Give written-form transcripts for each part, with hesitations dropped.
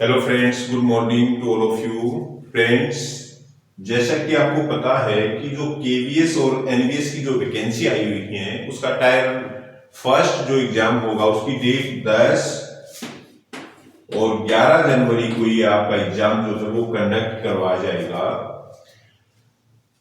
Hello friends, good morning to all of you friends. जैसा कि आपको पता है कि जो केवीएस और एनवीएस की जो वैकेंसी आई हुई है उसका टायर फर्स्ट जो एग्जाम होगा उसकी डेट 10 और 11 जनवरी को ये आपका एग्जाम जो है वो कंडक्ट करवाया जाएगा।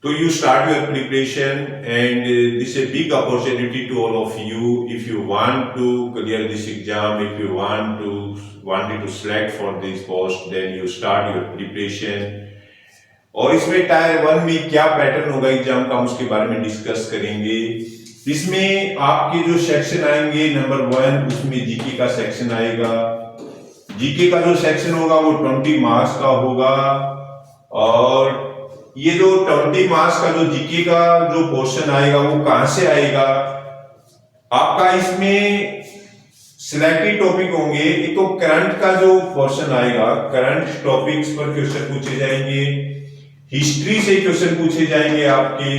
तो you start your preparation and this is a big opportunity to all of you if you want to clear this exam, if you wanted to select for this post, then you start your preparation। और इसमें tyre 1 में क्या pattern होगा exam का, हम उसके बारे में डिस्कस करेंगे। इसमें आपके जो सेक्शन आएंगे, नंबर 1 उसमें जीके का सेक्शन आएगा। जीके का जो सेक्शन होगा वो 20 मार्क्स का होगा। और ये जो 20 मार्क्स का जो जीके का जो क्वेश्चन आएगा वो कहां से आएगा, आपका इसमें सिलेक्टेड टॉपिक होंगे। एक तो करंट का जो क्वेश्चन आएगा, करंट टॉपिक्स पर क्वेश्चन पूछे जाएंगे, हिस्ट्री से क्वेश्चन पूछे जाएंगे आपके,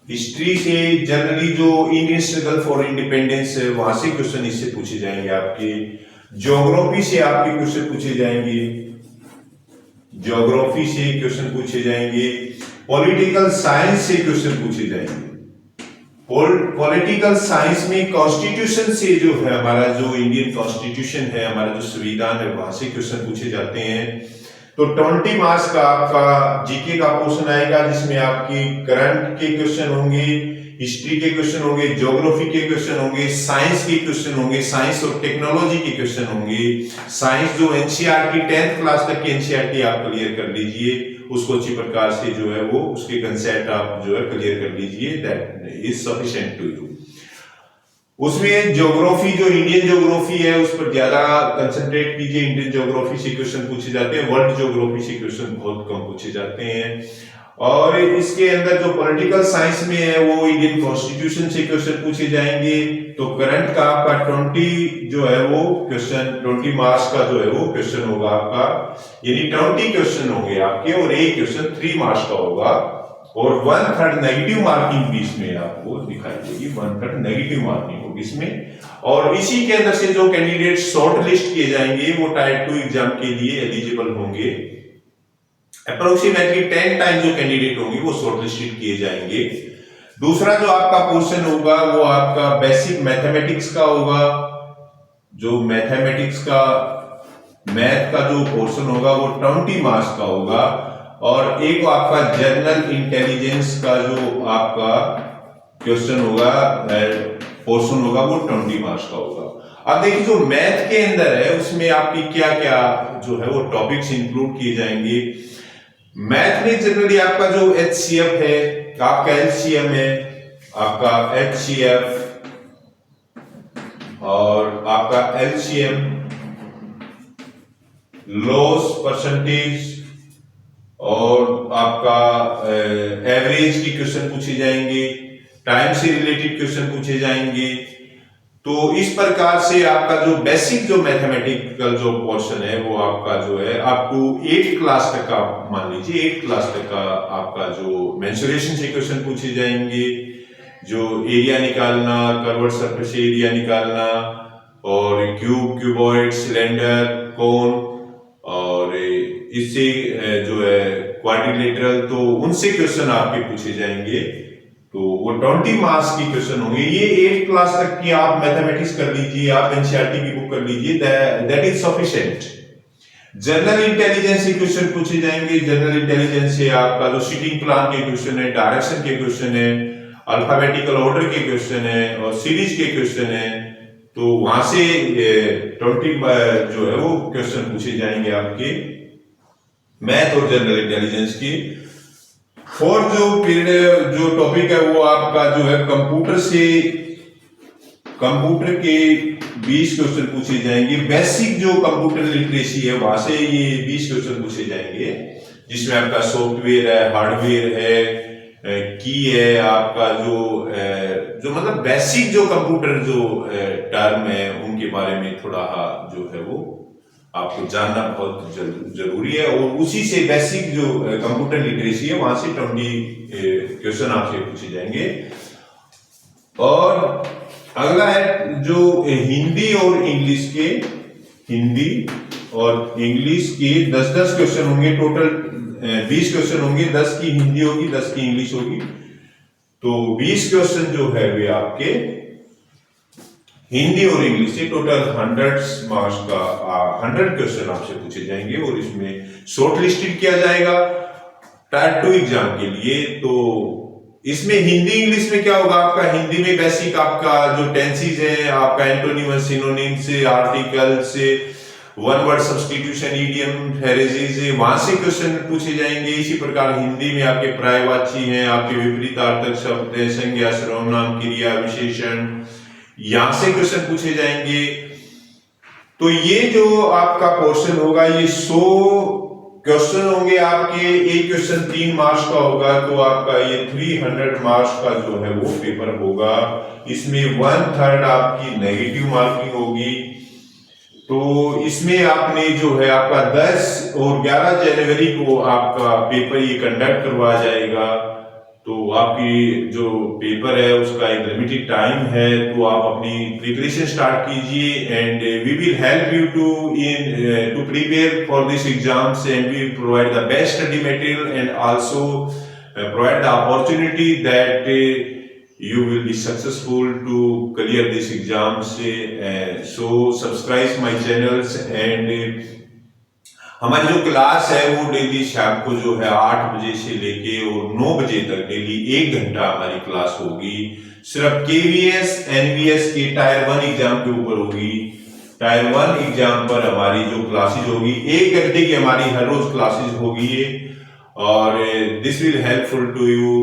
हिस्ट्री से जनरली जो इंडियन स्ट्रगल फॉर इंडिपेंडेंस है वहां से क्वेश्चन इससे पूछे जाएंगे आपके, ज्योग्राफी से आपके क्वेश्चन पूछे जाएंगे, ज्योग्राफी से क्वेश्चन पूछे जाएंगे, पॉलिटिकल साइंस से क्वेश्चन पूछे जाएंगे। पॉलिटिकल साइंस में कॉन्स्टिट्यूशन से जो है हमारा जो इंडियन कॉन्स्टिट्यूशन है, हमारा जो संविधान है वहां से क्वेश्चन पूछे जाते हैं। तो 20 मार्क्स का आपका जीके का क्वेश्चन आएगा जिसमें आपकी करंट के क्वेश्चन होंगे, हिस्ट्री के क्वेश्चन होंगे, ज्योग्राफी के क्वेश्चन होंगे, साइंस के क्वेश्चन होंगे, साइंस और टेक्नोलॉजी के क्वेश्चन होंगे। साइंस जो एनसीईआरटी 10th क्लास तक की एनसीईआरटी आप क्लियर कर लीजिए, उसको अच्छी प्रकार से जो है वो उसके कंसेप्ट आप जो है क्लियर कर लीजिए, that is sufficient to you. उसमें ज्योग्राफी जो इंडियन ज्योग्राफी है उस पर ज्यादा कंसंट्रेट कीजिए। इंडियन ज्योग्राफी से क्वेश्चन पूछे जाते हैं, वर्ल्ड ज्योग्राफी से क्वेश्चन बहुत कम पूछे जाते हैं। और इसके अंदर जो पॉलिटिकल साइंस में है वो इंडियन कॉन्स्टिट्यूशन से क्वेश्चन पूछे जाएंगे। तो करंट का आपका 20 जो है वो क्वेश्चन 20 मार्क्स का जो है वो क्वेश्चन होगा आपका, यानी 20 क्वेश्चन होंगे आपके और एक क्वेश्चन 3 मार्क्स का होगा। और 1/3 नेगेटिव मार्किंग भी इसमें आपको दिखाई देगी, 1/3 नेगेटिव मार्किंग होगी इसमें। और इसी के अंदर से जो कैंडिडेट शॉर्ट लिस्ट किए जाएंगे वो टायर 2 एग्जाम के लिए एलिजिबल होंगे। अप्रोक्सीमेटली 10 टाइम जो कैंडिडेट होंगे वो शॉर्टलिस्टेड किए जाएंगे। दूसरा जो आपका क्वेश्चन होगा वो आपका बेसिक मैथमेटिक्स का होगा। जो मैथमेटिक्स का मैथ का जो पोर्शन होगा वो 20 मार्क्स का होगा। और एक आपका जनरल इंटेलिजेंस का जो आपका क्वेश्चन होगा, पोर्शन होगा वो 20 मार्क्स का होगा। अब देखिए जो मैथ के अंदर है उसमें आपकी क्या क्या जो है वो टॉपिक्स इंक्लूड किए जाएंगे। मैथ में जनरली आपका जो एचसीएफ है, आपका एलसीएम है, आपका एचसीएफ और आपका एलसीएम, लॉस परसेंटेज और आपका एवरेज की क्वेश्चन पूछे जाएंगे, टाइम से रिलेटेड क्वेश्चन पूछे जाएंगे। तो इस प्रकार से आपका जो बेसिक जो मैथमेटिकल जो पोर्शन है वो आपका जो है अप टू 8th क्लास तक का, मान लीजिए 8th क्लास तक का आपका जो मेंसुरेशन से क्वेश्चन पूछे जाएंगे, जो एरिया निकालना, कर्व्ड सरफेस एरिया निकालना और क्यूब, क्यूबॉइड, सिलेंडर, कोन और इससे जो है क्वाड्रिलेटरल, तो उनसे क्वेश्चन आपके पूछे जाएंगे। तो वो 20 मार्क्स की क्वेश्चन होंगे। ये 8th क्लास तक की आप मैथमेटिक्स कर लीजिए, आप एनसीईआरटी की बुक कर लीजिए, that is sufficient. General intelligence से क्वेश्चन पूछे जाएंगे। जनरल इंटेलिजेंस से आपका जो सीटिंग प्लान के क्वेश्चन है, डायरेक्शन के क्वेश्चन है, अल्फाबेटिकल ऑर्डर के क्वेश्चन है और सीरीज के क्वेश्चन है। तो वहां से 20 जो है वो क्वेश्चन पूछे जाएंगे आपके मैथ और जनरल इंटेलिजेंस की। और जो पीरियड जो टॉपिक है वो आपका जो है कंप्यूटर से, कंप्यूटर के 20 क्वेश्चन पूछे जाएंगे। बेसिक जो कंप्यूटर लिटरेसी है वहां से ये 20 क्वेश्चन पूछे जाएंगे, जिसमें आपका सॉफ्टवेयर है, हार्डवेयर है, की है, आपका जो मतलब बेसिक जो कंप्यूटर जो टर्म है उनके बारे में थोड़ा जो है वो आपको जानना बहुत जरूरी है। और उसी से बेसिक जो कंप्यूटर लिटरेसी है वहां से 20 क्वेश्चन आपसे पूछे जाएंगे। और अगला है जो हिंदी और इंग्लिश के 10-10 क्वेश्चन होंगे, टोटल 20 क्वेश्चन होंगे, 10 की हिंदी होगी, 10 की इंग्लिश होगी। तो 20 क्वेश्चन जो है वे आपके हिंदी और इंग्लिश से टोटल 100 मार्क्स का 100 क्वेश्चन आपसे पूछे जाएंगे और इसमें शॉर्ट लिस्टेड किया जाएगा टायर 2 एग्जाम के लिए। तो इसमें हिंदी इंग्लिश में क्या होगा, आपका हिंदी में बेसिक आपका जो टेंसेस है, आपका antonyms, synonyms, articles, one word substitution, idiom, phrases, वहां से क्वेश्चन पूछे जाएंगे। इसी प्रकार हिंदी में आपके पर्यायवाची हैं, आपके विपरीतार्थक शब्द, संज्ञा, सर्वनाम, क्रिया, विशेषण, यहां से क्वेश्चन पूछे जाएंगे। तो ये जो आपका पोर्शन होगा ये 100 क्वेश्चन होंगे आपके, एक क्वेश्चन 3 मार्क्स का होगा, तो आपका ये 300 मार्क्स का जो है वो पेपर होगा। इसमें 1/3 आपकी नेगेटिव मार्किंग होगी। तो इसमें आपने जो है आपका 10 और 11 जनवरी को आपका पेपर ये कंडक्ट करवाया जाएगा। तो आपकी जो पेपर है उसका एक लिमिटेड टाइम है, तो आप अपनी प्रिपरेशन स्टार्ट कीजिए and we will help you to prepare for this exams and we provide the best study material and also provide the opportunity that you will be successful to clear these exams. So subscribe my channels and हमारी जो class है वो daily शाम को जो है 8 बजे से लेके और 9 बजे तक डेली 1 घंटा हमारी क्लास होगी। सिर्फ केवीएस एनवीएस के टायर 1 एग्जाम के ऊपर होगी। टायर 1 एग्जाम पर हमारी जो क्लासेज होगी 1 घंटे की हमारी हर रोज क्लासेज होगी और this will helpful to you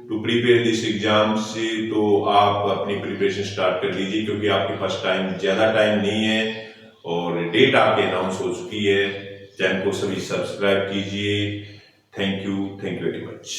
to prepare this exam से। तो आप अपनी प्रिपरेशन स्टार्ट कर लीजिए क्योंकि आपके पास ज्यादा टाइम नहीं है और डेट आपके अनाउंस हो चुकी है। चैनल को सभी सब्सक्राइब कीजिए। Thank you very much.